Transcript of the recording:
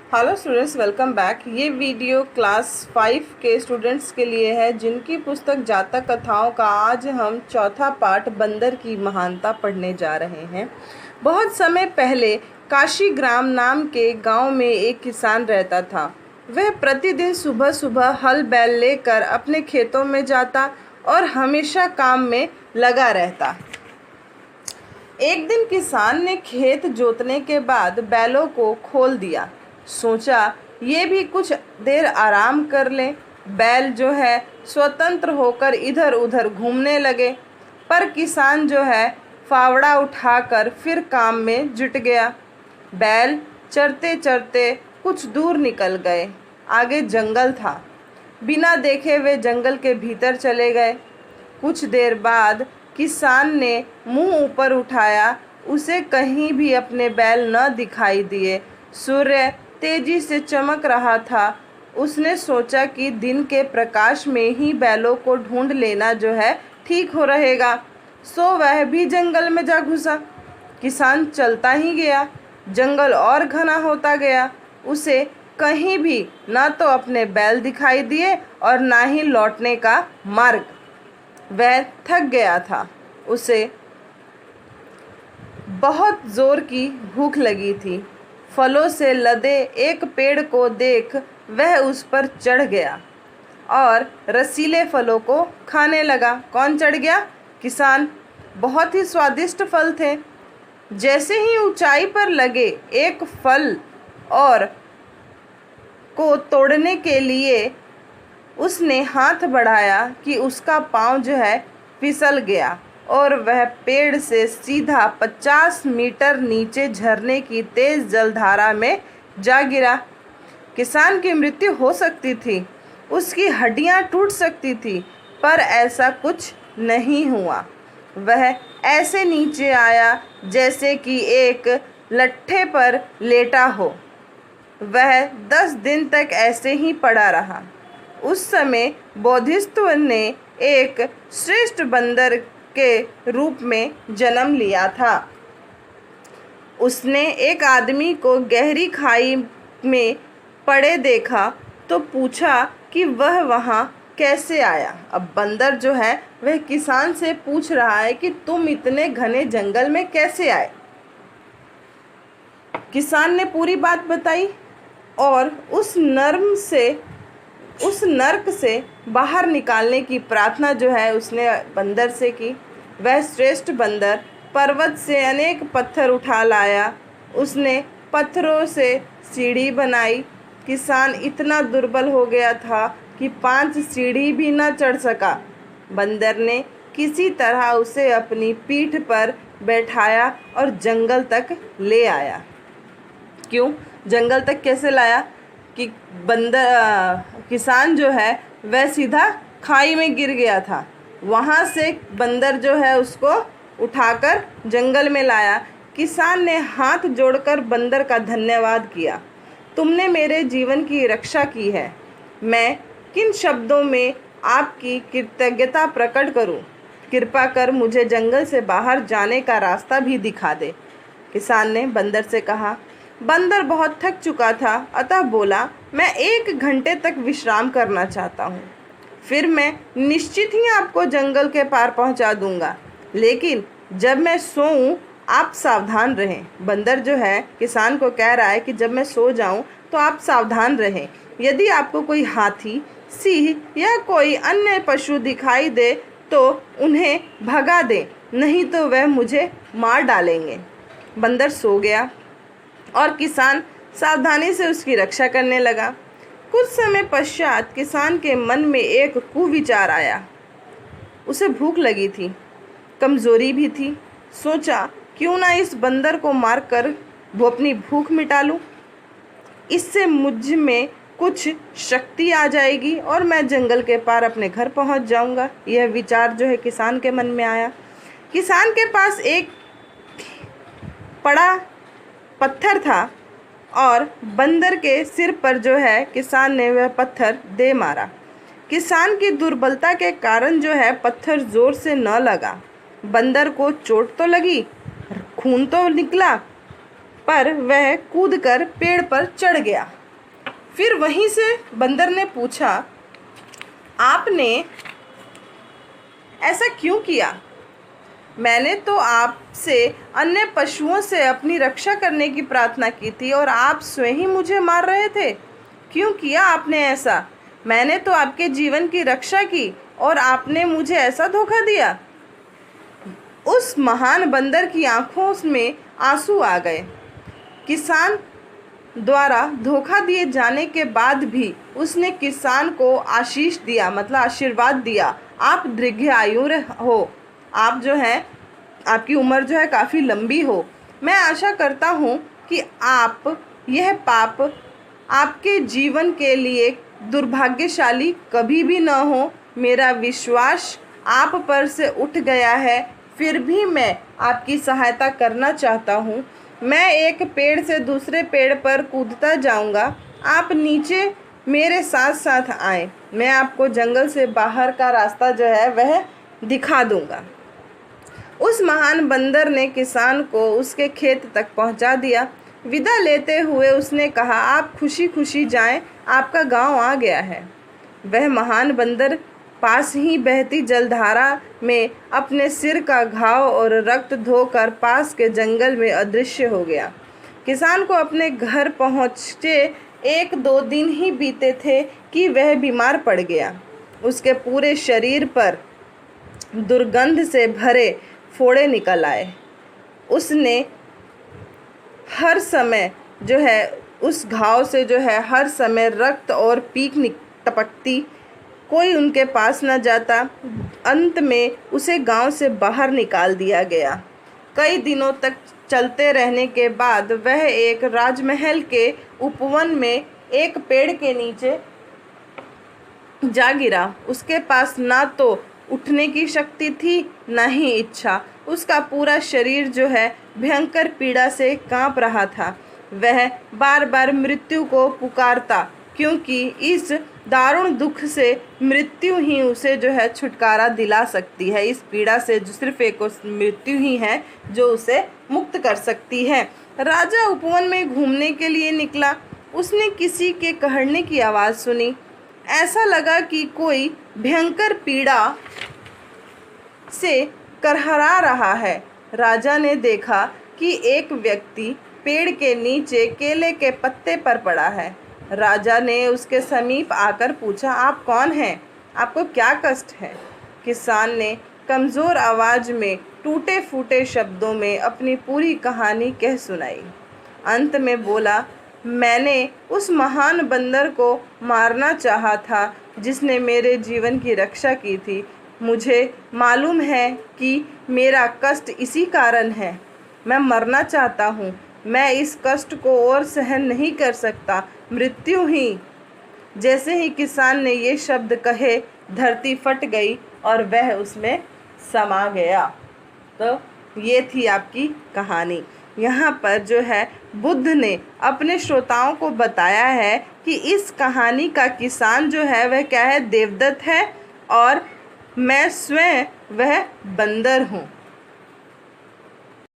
Hello students, welcome back. ये video class 5 के students के लिए है जिनकी पुस्तक जातक कथाओं का आज हम चौथा पार्ट बंदर की महानता पढ़ने जा रहे हैं। बहुत समय पहले काशी ग्राम नाम के गांव में एक किसान रहता था। वह प्रतिदिन सुबह सुबह हल बैल लेकर अपने खेतों में जाता और हमेशा काम में लगा रहता। एक दिन किसान ने खेत जोतने के बाद बैलों को खोल दिया। सोचा ये भी कुछ देर आराम कर लें। बैल जो है स्वतंत्र होकर इधर उधर घूमने लगे, पर किसान जो है फावड़ा उठाकर फिर काम में जुट गया। बैल चरते चरते कुछ दूर निकल गए। आगे जंगल था। बिना देखे वे जंगल के भीतर चले गए। कुछ देर बाद किसान ने मुंह ऊपर उठाया। उसे कहीं भी अपने बैल न दिखाई दिए। सूर्य तेजी से चमक रहा था। उसने सोचा कि दिन के प्रकाश में ही बैलों को ढूंढ लेना जो है ठीक हो रहेगा। सो वह भी जंगल में जा घुसा। किसान चलता ही गया। जंगल और घना होता गया। उसे कहीं भी ना तो अपने बैल दिखाई दिए और ना ही लौटने का मार्ग। वह थक गया था। उसे बहुत जोर की भूख लगी थी। फलों से लदे एक पेड़ को देख वह उस पर चढ़ गया और रसीले फलों को खाने लगा। कौन चढ़ गया? किसान। बहुत ही स्वादिष्ट फल थे। जैसे ही ऊंचाई पर लगे एक फल और को तोड़ने के लिए उसने हाथ बढ़ाया कि उसका पांव जो है फिसल गया और वह पेड़ से सीधा 50 मीटर नीचे झरने की तेज जलधारा में जा गिरा। किसान की मृत्यु हो सकती थी, उसकी हड्डियां टूट सकती थी, पर ऐसा कुछ नहीं हुआ। वह ऐसे नीचे आया जैसे कि एक लट्ठे पर लेटा हो। वह 10 दिन तक ऐसे ही पड़ा रहा। उस समय बोधिसत्व ने एक श्रेष्ठ बंदर के रूप में जन्म लिया था। उसने एक आदमी को गहरी खाई में पड़े देखा तो पूछा कि वह वहाँ कैसे आया। अब बंदर जो है वह किसान से पूछ रहा है कि तुम इतने घने जंगल में कैसे आए। किसान ने पूरी बात बताई और उस नर्क से बाहर निकालने की प्रार्थना जो है उसने बंदर से की। वह श्रेष्ठ बंदर पर्वत से अनेक पत्थर उठा लाया। उसने पत्थरों से सीढ़ी बनाई। किसान इतना दुर्बल हो गया था कि 5 सीढ़ी भी न चढ़ सका। बंदर ने किसी तरह उसे अपनी पीठ पर बैठाया और जंगल तक ले आया। क्यों? जंगल तक कैसे लाया कि किसान जो है वह सीधा खाई में गिर गया था। वहाँ से बंदर जो है उसको उठाकर जंगल में लाया। किसान ने हाथ जोड़कर बंदर का धन्यवाद किया। तुमने मेरे जीवन की रक्षा की है। मैं किन शब्दों में आपकी कृतज्ञता प्रकट करूं? कृपा कर मुझे जंगल से बाहर जाने का रास्ता भी दिखा दे। किसान ने बंदर से कहा। बंदर बहुत थक चुका था, अतः बोला, मैं 1 घंटे तक विश्राम करना चाहता हूँ। फिर मैं निश्चित ही आपको जंगल के पार पहुँचा दूंगा, लेकिन जब मैं सोऊं आप सावधान रहें। बंदर जो है किसान को कह रहा है कि जब मैं सो जाऊं तो आप सावधान रहें। यदि आपको कोई हाथी, सिंह या कोई अन्य पशु दिखाई दे तो उन्हें भगा दें, नहीं तो वह मुझे मार डालेंगे। बंदर सो गया और किसान सावधानी से उसकी रक्षा करने लगा। कुछ समय पश्चात किसान के मन में एक कुविचार आया। उसे भूख लगी थी, कमजोरी भी थी। सोचा क्यों ना इस बंदर को मारकर वो अपनी भूख मिटा लूं। इससे मुझ में कुछ शक्ति आ जाएगी और मैं जंगल के पार अपने घर पहुंच जाऊंगा। यह विचार जो है किसान के मन में आया। किसान के पास एक बड़ा पत्थर था और बंदर के सिर पर जो है किसान ने वह पत्थर दे मारा। किसान की दुर्बलता के कारण जो है पत्थर जोर से न लगा। बंदर को चोट तो लगी, खून तो निकला, पर वह कूदकर पेड़ पर चढ़ गया। फिर वहीं से बंदर ने पूछा, आपने ऐसा क्यों किया? मैंने तो आपसे अन्य पशुओं से अपनी रक्षा करने की प्रार्थना की थी और आप स्वयं ही मुझे मार रहे थे। क्यों किया आपने ऐसा? मैंने तो आपके जीवन की रक्षा की और आपने मुझे ऐसा धोखा दिया। उस महान बंदर की आंखों में आंसू आ गए। किसान द्वारा धोखा दिए जाने के बाद भी उसने किसान को आशीष दिया, मतलब आशीर्वाद दिया। आप दीर्घायु हो, आप जो है आपकी उम्र जो है काफ़ी लंबी हो। मैं आशा करता हूँ कि आप यह पाप आपके जीवन के लिए दुर्भाग्यशाली कभी भी न हो। मेरा विश्वास आप पर से उठ गया है, फिर भी मैं आपकी सहायता करना चाहता हूँ। मैं एक पेड़ से दूसरे पेड़ पर कूदता जाऊँगा, आप नीचे मेरे साथ साथ आएँ। मैं आपको जंगल से बाहर का रास्ता जो है वह दिखा दूँगा। उस महान बंदर ने किसान को उसके खेत तक पहुँचा दिया। विदा लेते हुए उसने कहा, आप खुशी खुशी जाएं, आपका गांव आ गया है। वह महान बंदर पास ही बहती जलधारा में अपने सिर का घाव और रक्त धोकर पास के जंगल में अदृश्य हो गया। किसान को अपने घर पहुँचते 1-2 दिन ही बीते थे कि वह बीमार पड़ गया। उसके पूरे शरीर पर दुर्गंध से भरे फोड़े निकल आए। उसने हर समय जो है उस घाव से जो है हर समय रक्त और पीक टपकती। कोई उनके पास न जाता। अंत में उसे गांव से बाहर निकाल दिया गया। कई दिनों तक चलते रहने के बाद वह एक राजमहल के उपवन में एक पेड़ के नीचे जा गिरा। उसके पास ना तो उठने की शक्ति थी, न ही इच्छा। उसका पूरा शरीर जो है भयंकर पीड़ा से कांप रहा था। वह बार बार मृत्यु को पुकारता, क्योंकि इस दारुण दुख से मृत्यु ही उसे जो है छुटकारा दिला सकती है। इस पीड़ा से जो सिर्फ एक मृत्यु ही है जो उसे मुक्त कर सकती है। राजा उपवन में घूमने के लिए निकला। उसने किसी के कहने की आवाज़ सुनी। ऐसा लगा कि कोई भयंकर पीड़ा से करहरा रहा है। राजा ने देखा कि एक व्यक्ति पेड़ के नीचे केले के पत्ते पर पड़ा है। राजा ने उसके समीप आकर पूछा, आप कौन हैं? आपको क्या कष्ट है? किसान ने कमज़ोर आवाज़ में टूटे फूटे शब्दों में अपनी पूरी कहानी कह सुनाई। अंत में बोला, मैंने उस महान बंदर को मारना चाहा था जिसने मेरे जीवन की रक्षा की थी। मुझे मालूम है कि मेरा कष्ट इसी कारण है। मैं मरना चाहता हूँ। मैं इस कष्ट को और सहन नहीं कर सकता। मृत्यु ही। जैसे ही किसान ने ये शब्द कहे, धरती फट गई और वह उसमें समा गया। तो ये थी आपकी कहानी। यहाँ पर जो है बुद्ध ने अपने श्रोताओं को बताया है कि इस कहानी का किसान जो है वह क्या है? देवदत्त है और मैं स्वयं वह बंदर हूँ।